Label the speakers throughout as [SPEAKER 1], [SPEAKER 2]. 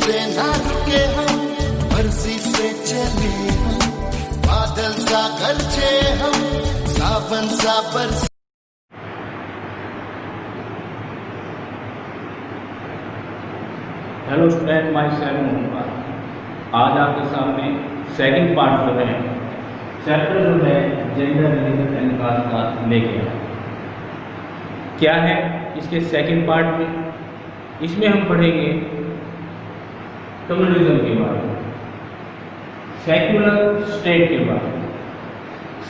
[SPEAKER 1] से ना रुके हम, मर्जी से चले हम, बादल सा गरजे हम, सावन सा बरसे।
[SPEAKER 2] Hello student, myself Mohammed. आज आपके सामने सेकंड पार्ट जो है चैप्टर जो है जेंडर रिलीजन एंड कास्ट का लेके आया। क्या है इसके सेकंड पार्ट में? इसमें हम पढ़ेंगे कम्युनिज्म के बारे में, सेक्युलर स्टेट के बारे में।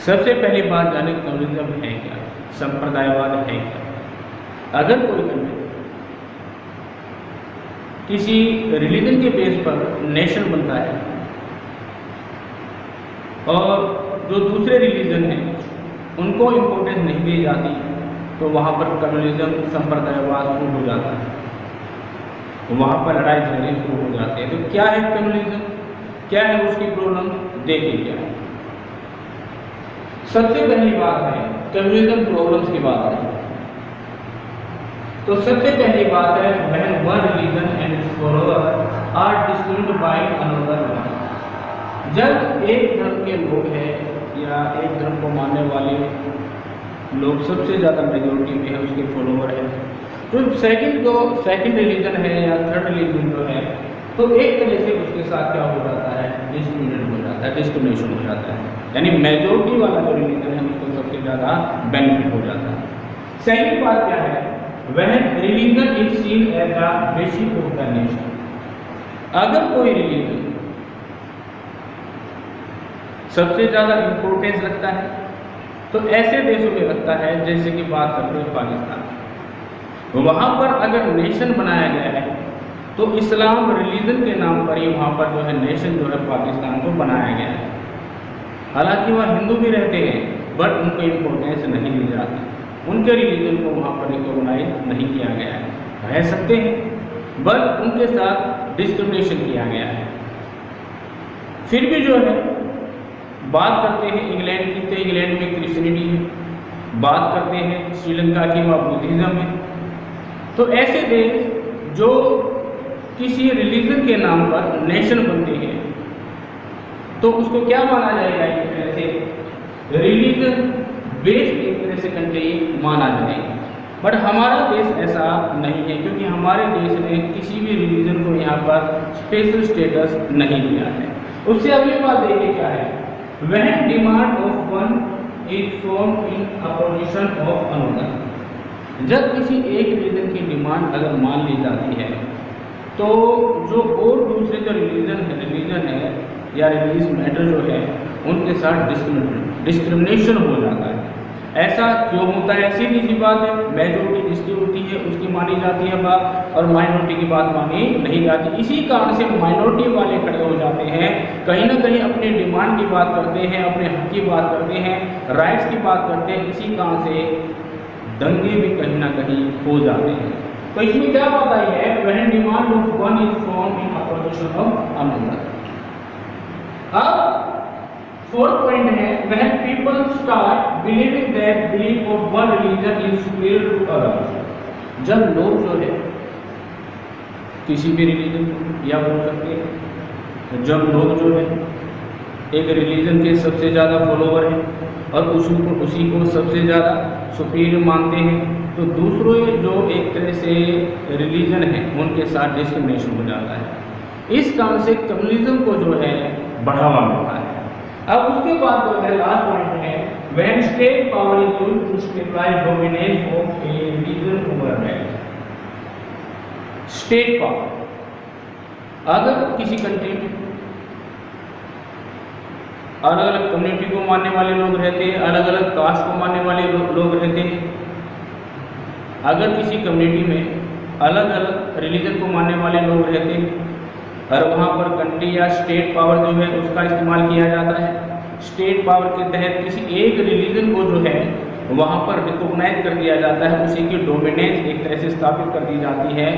[SPEAKER 2] सबसे पहली बात जाने कम्युनिज्म है क्या, संप्रदायवाद है क्या। अगर कोई कंट्री किसी रिलीजन के बेस पर नेशन बनता है और जो दूसरे रिलीजन हैं उनको इम्पोर्टेंस नहीं दी जाती, तो वहाँ पर कम्युनिज्म संप्रदायवाद शुरू हो जाता है, वहाँ पर लड़ाई झगड़े शुरू हो जाते हैं। तो क्या है कम्युनिज्म, क्या है उसकी प्रॉब्लम, देखिए क्या है। सबसे पहली बात है कम्युनिज्म प्रॉब्लम्स की बात है। तो सबसे पहली बात है when one religion and its follower are distinct by another one. जब एक धर्म के लोग हैं या एक धर्म को मानने वाले लोग सबसे ज़्यादा मेजोरिटी में है, उसके फॉलोअर है, तो सेकंड रिलीजन है या थर्ड रिलीजन जो है, तो एक तरह से उसके साथ क्या हो जाता है, डिस्क्रिमिनेट हो जाता है, डिस्क्रिमिनेशन हो जाता है। यानी मेजोरिटी वाला जो रिलीजन है उसको सबसे ज़्यादा बेनिफिट हो जाता है। सेकंड बात क्या है, when religion is seen as the basic of the nation। अगर कोई रिलीजन सबसे ज़्यादा इम्पोर्टेंस रखता है तो ऐसे देशों में रखता है, जैसे कि बात करते हैं पाकिस्तान, वहाँ पर अगर नेशन बनाया गया है तो इस्लाम रिलीजन के नाम पर ही वहाँ पर जो है नेशन जो है पाकिस्तान को बनाया गया है। हालांकि वह हिंदू भी रहते हैं बट उनको इम्पोर्टेंस नहीं दी जाती, उनके रिलीजन को वहाँ पर रिकॉग्नाइज नहीं किया गया है। रह सकते हैं बट उनके साथ डिस्क्रिमिनेशन किया गया है। फिर भी जो है बात करते हैं इंग्लैंड की, तो इंग्लैंड में क्रिश्चियनिटी है। बात करते हैं श्रीलंका की, वह बुद्धिज़्म है। तो ऐसे देश जो किसी रिलीजन के नाम पर नेशन बनते हैं तो उसको क्या माना जाएगा, एक तरह से रिलीजन बेस्ड एक तरह से कंट्री माना जाएगा। बट हमारा देश ऐसा नहीं है, क्योंकि हमारे देश ने किसी भी रिलीजन को यहाँ पर स्पेशल स्टेटस नहीं दिया है। उससे अगली बात देखिए क्या है, when demand of one is formed in opposition of another। जब किसी एक रिलीजन की डिमांड अगर मान ली जाती है तो जो और दूसरे जो रिलीजन है या रिलीजियस मैटर जो है उनके साथ डिस्क्रिमिनेशन हो जाता है। ऐसा क्यों होता है? सीधी सी बात है, मेजोरिटी जिसकी होती है उसकी मानी जाती है बात और माइनॉरिटी की बात मानी नहीं जाती। इसी कारण से माइनॉरिटी वाले खड़े हो जाते हैं, कहीं ना कहीं अपनी डिमांड की बात करते हैं, अपने हक की बात करते हैं, राइट्स की बात करते हैं। इसी कारण से दंगे भी कहीं ना कहीं हो जाते हैं। तो इसमें क्या बात आई है, when demand of one is form in opposition of another. अब फोर्थ पॉइंट है, when people start believing that belief of one religion is superior to others। जब लोग जो है किसी भी रिलीजन को या बोल सकते हैं, जब लोग जो है एक रिलीजन के सबसे ज़्यादा फॉलोवर हैं और उसी को सबसे ज़्यादा सुपीरियर मानते हैं, तो दूसरों जो एक तरह से रिलीजन है उनके साथ डिस्क्रिमिनेशन हो जाता है। इस कारण से कम्युनिज्म को जो है बढ़ावा मिलता है। अब उसके बाद जो है लास्ट पॉइंट है, when state power is used to stabilize dominance of a region over another। State power, अगर किसी कंट्री में अलग अलग कम्युनिटी को मानने वाले लोग रहते हैं, अलग अलग कास्ट को मानने वाले लोग रहते हैं, अगर किसी कम्युनिटी में अलग अलग रिलीजन को मानने वाले लोग रहते हैं और वहाँ पर कंट्री या स्टेट पावर जो है उसका इस्तेमाल किया जाता है, स्टेट पावर के तहत किसी एक रिलीजन को जो है वहाँ पर रिकॉग्नाइज कर दिया जाता है, उसी की डोमिनेंस एक तरह से स्थापित कर दी जाती है,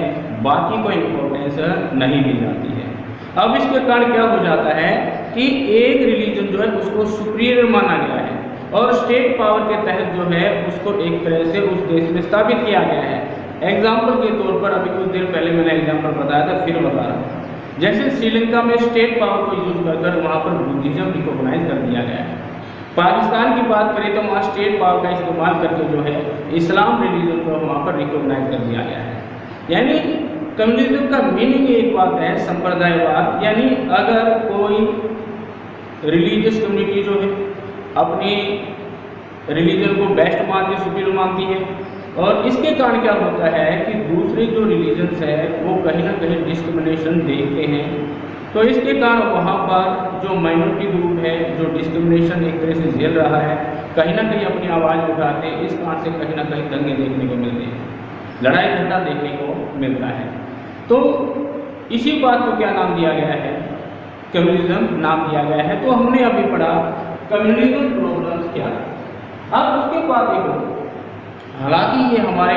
[SPEAKER 2] बाकी को इम्पोर्टेंस नहीं दी जाती है। अब इसके कारण क्या हो जाता है कि एक रिलीजन जो है उसको सुपीरियर माना गया है और स्टेट पावर के तहत जो है उसको एक तरह से उस देश में स्थापित किया गया है। एग्जाम्पल के तौर पर अभी कुछ देर पहले मैंने एग्जाम्पल बताया था, फिर बता रहा हूँ। जैसे श्रीलंका में स्टेट पावर को यूज कर वहाँ पर बुद्धिज्म रिकॉग्नाइज कर दिया गया है। पाकिस्तान की बात करें तो वहाँ स्टेट पावर का इस्तेमाल करके जो है इस्लाम रिलीजन को वहाँ पर रिकॉग्नाइज कर दिया गया है। यानी कम्युनिज्म का मीनिंग एक बात है संप्रदायवाद, यानी अगर कोई रिलीजियस कम्युनिटी जो है अपनी रिलीजन को बेस्ट मानती है, सुपीरियर मानती है, और इसके कारण क्या होता है कि दूसरे जो रिलीजन्स है वो कहीं ना कहीं डिस्क्रिमिनेशन देखते हैं। तो इसके कारण वहाँ पर जो माइनॉरिटी ग्रुप है जो डिस्क्रिमिनेशन एक तरह से झेल रहा है, कहीं ना कहीं अपनी आवाज़ उठाते हैं। इस कारण से कहीं ना कहीं दंगे देखने को मिलते हैं, लड़ाई झगड़ा देखने को मिलता है। तो इसी बात को क्या नाम दिया गया है, कम्युनिज्म नाम दिया गया है। तो हमने अभी पढ़ा कम्युनिज्म प्रॉब्लम्स क्या है। अब उसके बाद देखो, हालांकि ये हमारे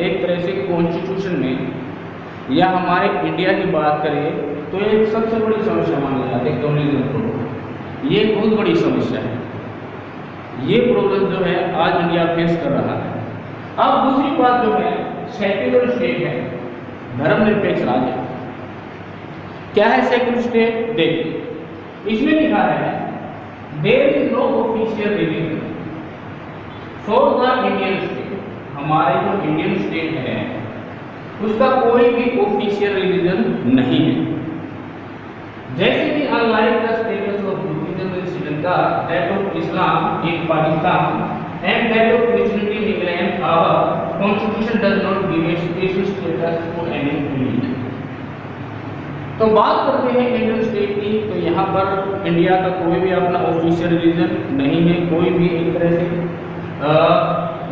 [SPEAKER 2] एक तरह से कॉन्स्टिट्यूशन में या हमारे इंडिया की बात करें तो ये सबसे बड़ी समस्या मानी जाती है कम्युनिज्म प्रॉब्लम। ये बहुत बड़ी समस्या है, ये प्रॉब्लम जो है आज इंडिया फेस कर रहा है। अब दूसरी बात जो है सेक्युलर स्टेट है, धर्मनिरपेक्ष राज्य। क्या है सेक्युलर स्टेट? देखिए इसमें लिखा है there is no official religion for the Indian state. हमारे जो इंडियन स्टेट है उसका कोई भी ऑफिशियल रिलीजन नहीं है। जैसे कि unlike the status of Buddhism in Sri Lanka, that of Islam in Pakistan and that of Christianity in England, our constitution does not give a special status to any religion. तो बात करते हैं इंडियन स्टेट की, तो यहाँ पर इंडिया का कोई भी अपना ऑफिशियल रिलीजन नहीं है, कोई भी एक तरह से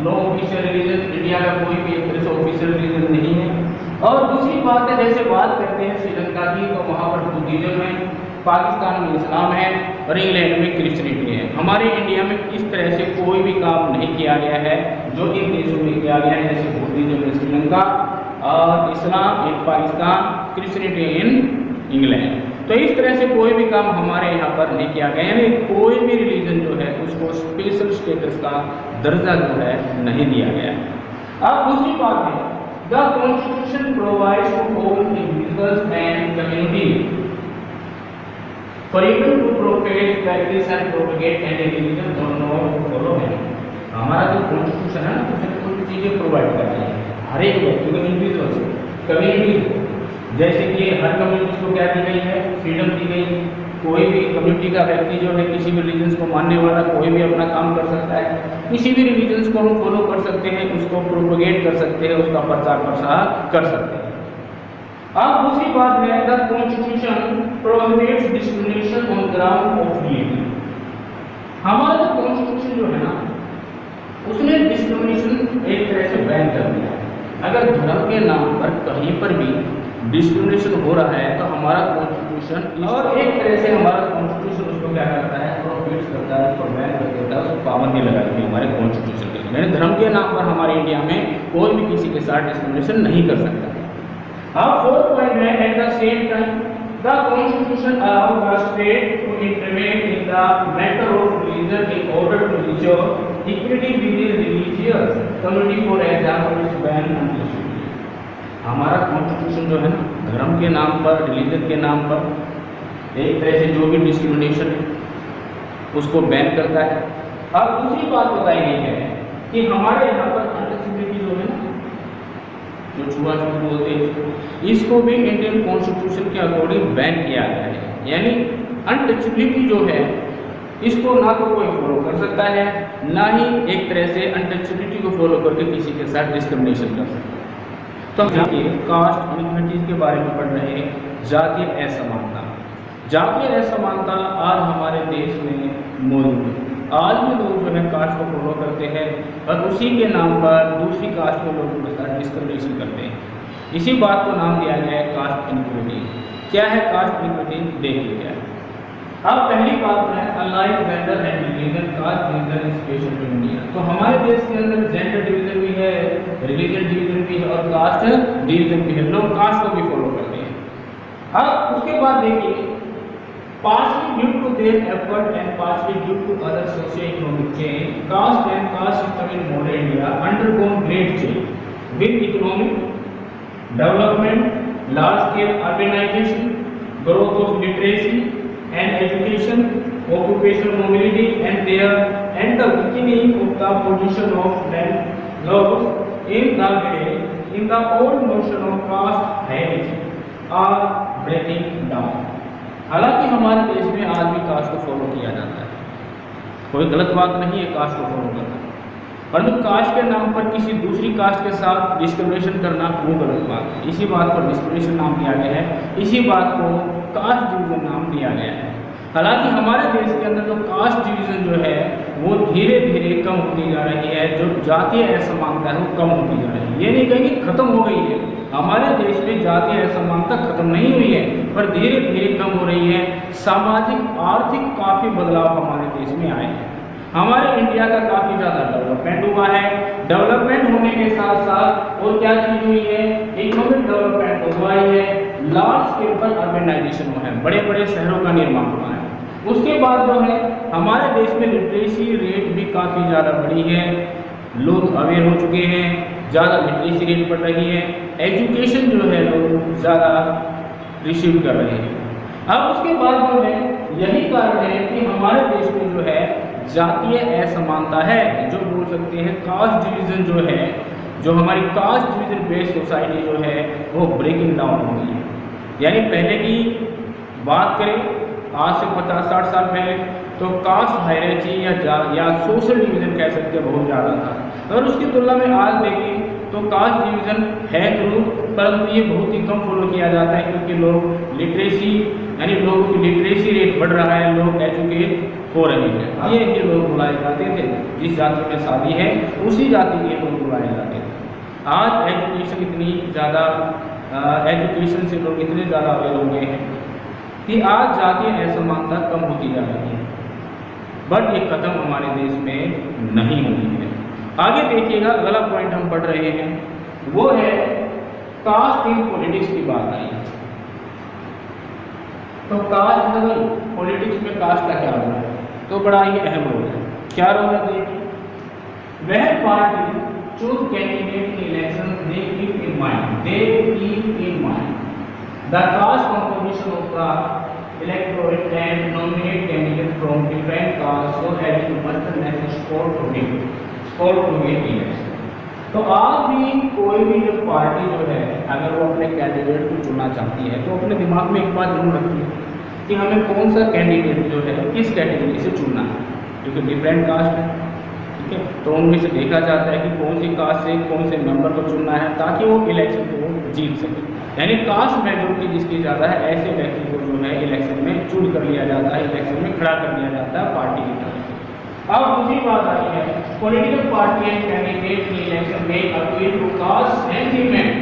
[SPEAKER 2] नो ऑफिशियल रिलीजन, इंडिया का कोई भी एक तरह से ऑफिशियल रिलीजन नहीं है। और दूसरी बात है, जैसे बात करते हैं श्रीलंका की, तो वहाँ पर बुद्धिज्म है, पाकिस्तान में इस्लाम है और इंग्लैंड में क्रिश्चियनिटी है। हमारे इंडिया में इस तरह से कोई भी काम नहीं किया गया है जो इन देशों में किया गया है, जैसे बुद्धिज्म इन श्रीलंका और इस्लाम in Pakistan, Christianity in England. तो इस तरह से कोई भी काम हमारे यहाँ पर नहीं किया गया, यानी कोई भी रिलीजन जो है उसको स्पेशल स्टेटस का दर्जा जो है नहीं दिया गया है। अब दूसरी बात है the constitution provides to all individuals and community freedom to propagate, practice and propagate any religion और नॉट फॉलो है। हमारा जो कॉन्स्टिट्यूशन है ना उसमें कुछ चीज़ें प्रोवाइड कर रही है हर एक व्यक्ति को, इंडिविजुअल्स कम्युनिटी को। जैसे कि हर कम्युनिटी को क्या दी गई है, फ्रीडम दी गई। कोई भी कम्युनिटी का व्यक्ति जो है किसी भी रिलीजन्स को मानने वाला कोई भी अपना काम कर सकता है, किसी भी रिलीजन्स को हम फॉलो कर सकते हैं, उसको प्रोपेगेट कर सकते हैं, उसका प्रचार प्रसार कर सकते हैं। अब दूसरी बात है the constitution prohibits discrimination on ground of religion. हमारा जो कॉन्स्टिट्यूशन जो है ना उसने डिस्क्रिमिनेशन एक तरह से बैन कर दिया है। अगर धर्म के नाम पर कहीं पर भी डिस्क्रिमिनेशन हो रहा है तो हमारा कॉन्स्टिट्यूशन और एक तरह से हमारा कॉन्स्टिट्यूशन उसको क्या करता है, प्रोहिबिट करता है, उसको बैन कर देता है, उसको पाबंदी लगा दी है हमारे कॉन्स्टिट्यूशन के। यानी धर्म के नाम पर हमारे इंडिया में कोई भी किसी के साथ डिस्क्रिमिनेशन नहीं कर सकता। अब फोर्थ पॉइंट है at the same time the constitution allow the state to intervene in the matter of religion in order to ensure equity with religious community, for example it's ban undistributed. हमारा constitution जो है ना धर्म के नाम पर, religion के नाम पर एक तरह से जो भी डिस्क्रिमिनेशन है उसको बैन करता है। अब दूसरी बात बताई गई है कि हमारे यहाँ पर अनटचेबिलिटी जो है ना, जो छुआछूत बोलते हैं, इसको भी इंडियन कॉन्स्टिट्यूशन के अकॉर्डिंग बैन किया गया है। यानी अनटचेबिलिटी जो है इसको ना तो कोई फॉलो कर सकता है, ना ही एक तरह से अनटचेबिलिटी को फॉलो करके किसी के साथ डिस्क्रिमिनेशन कर सकता है। तो हम कास्ट इनइक्वालिटीज के बारे में पढ़ रहे हैं, जातीय असमानता। जातीय असमानता आज हमारे देश में मौजूद है। आज भी लोग जो है कास्ट को फॉलो करते हैं और उसी के नाम पर दूसरी कास्ट के लोगों के साथ डिस्क्रिमिनेशन करते हैं। इसी बात को नाम दिया गया है कास्ट इनइक्वालिटी। क्या है कास्ट इनइक्वालिटी? देखिए क्या है। अब पहली बात है unlike gender and religion, caste division is special to India. तो हमारे देश के अंदर जेंडर डिवीजन भी है, रिलीजन डिवीजन भी है और कास्ट डिवीजन भी है। लोग कास्ट को भी फॉलो करते हैं। अब उसके बाद देखिए partially due to their effort and partially due to other socio-economic change, caste and caste system in modern India undergone great change with economic development, large-scale urbanization, growth of literacy and education, occupational mobility, and the weakening of the position of landlords in the village in the old notion of caste hierarchy are breaking down. हालांकि हमारे देश में आज भी cast को follow किया जाता है, कोई गलत बात नहीं है कास्ट को फॉलो करना, परंतु कास्ट के नाम पर किसी दूसरी कास्ट के साथ डिस्क्रिमिनेशन करना वो गलत बात है। इसी बात पर डिस्क्रिमिनेशन नाम दिया गया है, इसी बात को कास्ट डिवीजन नाम दिया गया है। हालांकि हमारे देश के अंदर जो कास्ट डिवीजन जो है वो धीरे धीरे कम होती जा रही है, जो जातीय असमानता है वो कम होती जा रही है। ये नहीं कहेंगे खत्म हो गई है, हमारे देश में जातीय असमानता खत्म नहीं हुई है, पर धीरे धीरे कम हो रही है। सामाजिक आर्थिक काफ़ी बदलाव हमारे देश में आए हैं। हमारे इंडिया का काफ़ी ज़्यादा डेवलपमेंट हुआ है। डेवलपमेंट होने के साथ साथ और क्या चीज़ हुई है, इकोनॉमिक डेवलपमेंट तो हुआ ही है, लार्ज स्केल पर अर्बनाइजेशन हुआ है, बड़े बड़े शहरों का निर्माण हुआ है। उसके बाद जो है हमारे देश में लिटरेसी रेट भी काफ़ी ज़्यादा बढ़ी है, लोग अवेयर हो चुके हैं, ज़्यादा लिटरेसी रेट बढ़ रही है, एजुकेशन जो है लोग ज़्यादा रिसीव कर रहे हैं। अब उसके बाद जो है यही कारण है कि हमारे देश में जो है जातीय असमानता है, जो बोल सकते हैं कास्ट डिवीज़न जो है, जो हमारी कास्ट डिवीज़न बेस्ड सोसाइटी जो है वो ब्रेकिंग डाउन हो गई है। यानी पहले की बात करें आज से 50-60 साल पहले तो कास्ट हायरार्की या सोशल डिवीज़न कह सकते हैं बहुत ज़्यादा था, अगर उसकी तुलना में आज देखें तो कास्ट डिवीज़न है जरूर, परंतु ये बहुत ही कम फॉलो किया जाता है, क्योंकि लोग लिटरेसी यानी लोगों की लिटरेसी रेट बढ़ रहा है, लोग एजुकेट हो रहे हैं। ये लोग बुलाए जाते थे, जिस जाति में शादी है उसी जाति के लोग बुलाए जाते थे। आज एजुकेशन इतनी ज़्यादा एजुकेशन से लोग इतने ज़्यादा अवेयर हो गए हैं कि आज जातीय असमानता कम होती जा रही है, बट ये खत्म हमारे देश में नहीं हुई है। आगे देखिएगा अगला पॉइंट हम पढ़ रहे हैं वो है कास्ट इन पॉलिटिक्स की बात आई है। तो कास्ट लेवल पॉलिटिक्स में कास्ट का क्या रोल है, तो बड़ा ही अहम रोल है। क्या रोल है देखिए, वह party choose candidate in election they keep in mind the caste composition of the electorate and nominate candidates from different castes so as to multinational score to win election। तो आज भी कोई भी जो पार्टी जो है अगर वो अपने कैंडिडेट को चुनना चाहती है तो अपने दिमाग में एक बात जरूर रखती है कि हमें कौन सा कैंडिडेट जो है किस कैटेगरी से चुनना है, क्योंकि डिफरेंट कास्ट है, ठीक है। तो उनमें से देखा जाता है कि कौन सी कास्ट से कौन से मेंबर को चुनना है ताकि वो इलेक्शन को जीत सके। यानी कास्ट मेजोरिटी जिसकी ज़्यादा है ऐसे व्यक्ति को जो है इलेक्शन में चूज कर लिया जाता है, इलेक्शन में खड़ा कर लिया जाता है पार्टी की तरफ से। अब दूसरी बात आई है पॉलिटिकल पार्टी एंड कैंडिडेट की इलेक्शन में appeal to caste sentiment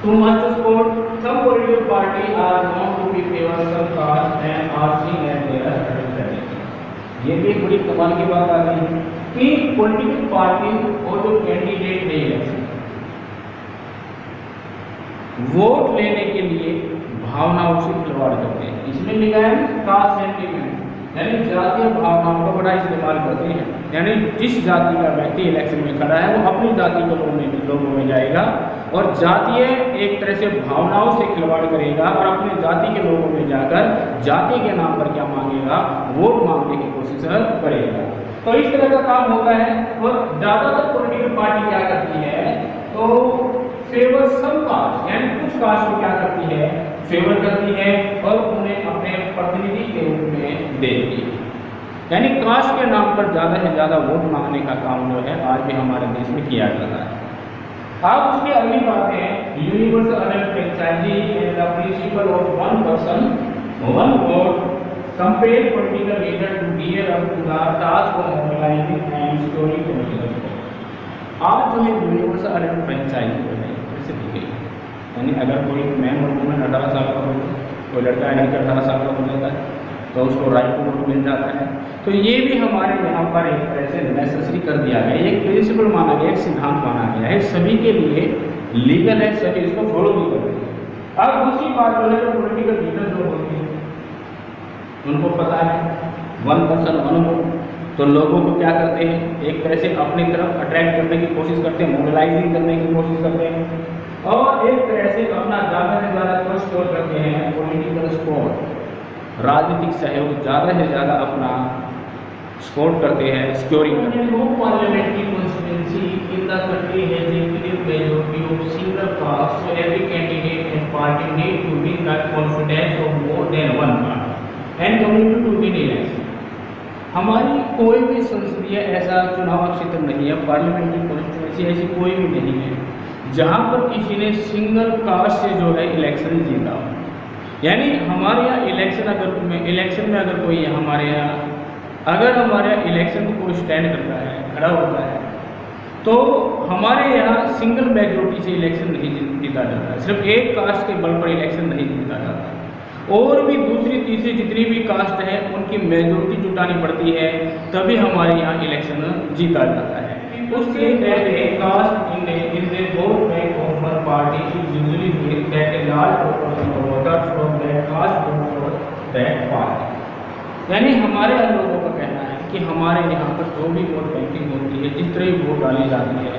[SPEAKER 2] too much support some political party are not to be favour some caste and are seen as their representative. ये भी एक बड़ी कमाल की बात आ गई है कि पॉलिटिकल पार्टी और जो कैंडिडेट है इलेक्शन वोट लेने के लिए भावनाओं से खिलवाड़ करते हैं। इसमें लिखा है कास्ट सेंटिमेंट, यानी जातीय भावनाओं का बड़ा इस्तेमाल करते हैं। यानी जिस जाति का व्यक्ति इलेक्शन में खड़ा है वो अपनी जाति के लोगों में जाएगा और जातीय एक तरह से भावनाओं से खिलवाड़ करेगा और अपने जाति के लोगों में जाकर जाति के नाम पर क्या मांगेगा, वोट मांगने की कोशिश करेगा। तो इस तरह का काम होता है और ज़्यादातर पॉलिटिकल पार्टी क्या करती है तो फेवर सम कास्ट यानी कुछ कास्ट को क्या करती है फेवर करती है और उन्हें अपने प्रतिनिधि के रूप में देती है। यानी कास्ट के नाम पर ज़्यादा से ज़्यादा वोट मांगने का काम जो है आज भी हमारे देश में किया जाता है। अब उसकी अगली बात है universal adult franchise and the principle of one person one vote compare political leader to gear up to the task of mobilising and storing political support. आज जो है यूनिवर्सल अडल्ट फ्रेंचाइजी जो है कैसे दी गई, यानी अगर कोई मैन और वुमेन 18 साल का हो, कोई लड़का यानी कि 18 साल का हो जाता है तो उसको राइट टू वोट मिल जाता है। तो ये भी हमारे यहाँ पर एक तरह से नेसेसरी कर दिया गया है, एक प्रिंसिपल माना गया, एक सिद्धांत माना गया है, सभी के लिए लीगल है, सभी इसको फॉलो भी करते हैं। अब दूसरी बात जो है जो पॉलिटिकल लीडर जो होती है उनको पता है वन पर्सन वन वोट, तो लोगों को क्या करते हैं एक तरह से अपनी तरफ अट्रैक्ट करने की कोशिश करते हैं, मोबिलाइजिंग करने की कोशिश करते हैं। और एक तरह से अपना ज़्यादा से ज़्यादा को स्टोर करते हैं, पॉलिटिकल सपोर्ट, राजनीतिक सहयोग ज़्यादा से ज़्यादा अपना सपोर्ट करते हैं, स्कोरिंग करते हैं।
[SPEAKER 3] No parliamentary constituency in the country has a clear majority of single caste, so every candidate and party need to win the confidence of more than one party and community to win election.
[SPEAKER 2] हमारी कोई भी संसदीय ऐसा चुनाव क्षेत्र नहीं है, parliamentary constituency ऐसी कोई भी नहीं है जहाँ पर किसी ने सिंगल कास्ट से जो है इलेक्शन जीता हो। यानी हमारे यहाँ इलेक्शन में अगर कोई हमारे यहाँ इलेक्शन में कोई स्टैंड करता है, खड़ा होता है, तो हमारे यहाँ सिंगल मेजॉरिटी से इलेक्शन नहीं जीता जाता है, सिर्फ एक कास्ट के बल पर इलेक्शन नहीं जीता जाता, और भी दूसरी तीसरी जितनी भी कास्ट है उनकी मेजॉरिटी जुटानी पड़ती है, तभी हमारे यहाँ इलेक्शन जीता जाता है।
[SPEAKER 3] उससे पहले cast in the vote bank of one party is usually means that a large proportion of voters from that caste vote for that party.
[SPEAKER 2] यानी हमारे यहाँ लोगों का कहना है कि हमारे यहाँ पर जो भी वोट बैंकिंग होती है, जिस तरह वोट डाली जाती है,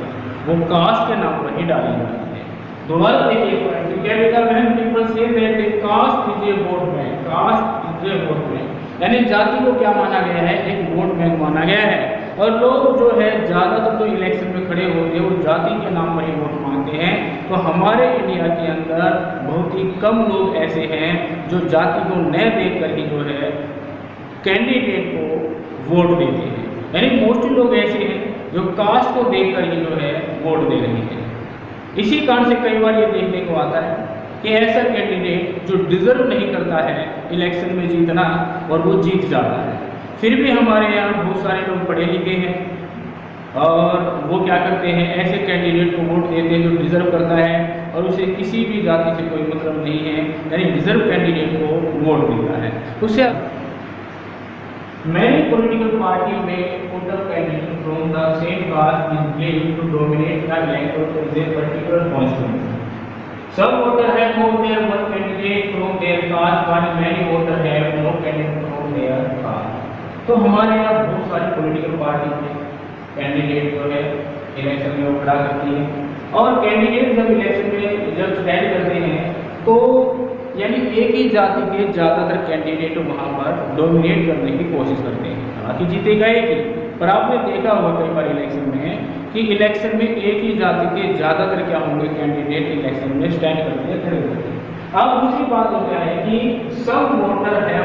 [SPEAKER 2] वो कास्ट के नाम पर ही डाली जाती है।
[SPEAKER 3] दोबारा देखिए पॉइंट क्या बेटा ma'am, people say that a caste is a vote bank, caste is a vote bank,
[SPEAKER 2] यानी जाति को क्या माना गया है, एक वोट बैंक माना गया है, और लोग जो है ज़्यादातर जो इलेक्शन में खड़े होते हैं वो जाति के नाम पर ही वोट मांगते हैं। तो हमारे इंडिया के अंदर बहुत ही कम लोग ऐसे हैं जो जाति को न देख कर ही जो है कैंडिडेट को वोट देते हैं, यानी मोस्टली लोग ऐसे हैं जो कास्ट को देखकर ही जो है वोट दे रहे हैं। इसी कारण से कई बार ये देखने को आता है कि ऐसा कैंडिडेट जो डिजर्व नहीं करता है इलेक्शन में जीतना और वो जीत जाता है। फिर भी हमारे यहाँ बहुत सारे लोग पढ़े लिखे हैं और वो क्या करते हैं, ऐसे कैंडिडेट को वोट देते हैं जो डिजर्व करता है और उसे किसी भी जाति से कोई मतलब नहीं है, यानी डिजर्व कैंडिडेट को वोट देता है। उससे
[SPEAKER 3] many political party may put up candidate from the same caste is claimed to dominate the electorate of a particular constituency. Some voters have more than one candidate from their caste, but many voters have no candidate from their caste.
[SPEAKER 2] तो हमारे यहाँ बहुत सारी political party के candidate जो है election में वो खड़ा करती है, और कैंडिडेट जब इलेक्शन में जब स्टैंड करते हैं तो यानी एक ही जाति के ज़्यादातर कैंडिडेट वहाँ पर डोमिनेट करने की कोशिश करते हैं। हालांकि जीतेगा एक ही, पर आपने देखा होगा कई बार इलेक्शन में कि इलेक्शन में एक ही जाति के ज़्यादातर क्या होंगे कैंडिडेट इलेक्शन में स्टैंड करते हैं, खड़े होते हैं। अब दूसरी बात हो गया है कि सम वोटर है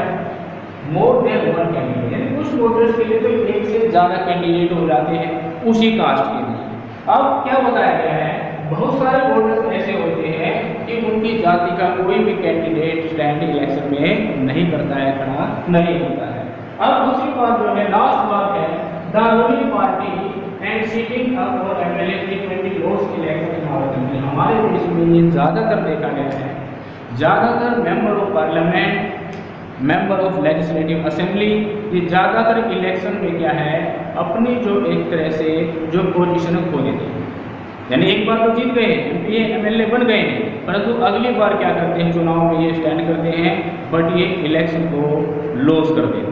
[SPEAKER 2] मोर देन वन कैंडिडेट, यानी कुछ वोटर्स के लिए तो एक से ज़्यादा कैंडिडेट हो जाते हैं उसी कास्ट के लिए। अब क्या बताया गया है, बहुत सारे वोटर्स ऐसे होते हैं कि उनकी जाति का कोई भी कैंडिडेट स्टैंड इलेक्शन में नहीं करता है, खड़ा नहीं होता है। अब दूसरी बात जो है, लास्ट बात है, the ruling party and sitting up for MLA frequently lost election in our country. हमारे देश में ये ज़्यादातर देखा गया है, ज़्यादातर member of parliament, member of legislative assembly, ये ज़्यादातर इलेक्शन में क्या है, अपनी जो एक तरह से जो पोजीशन खो देते हैं। यानी एक बार तो जीत गए हैं, एमपी एमएलए बन गए हैं, परंतु अगली बार क्या करते हैं, चुनाव में ये स्टैंड करते हैं, बट ये इलेक्शन को लॉस कर देते हैं।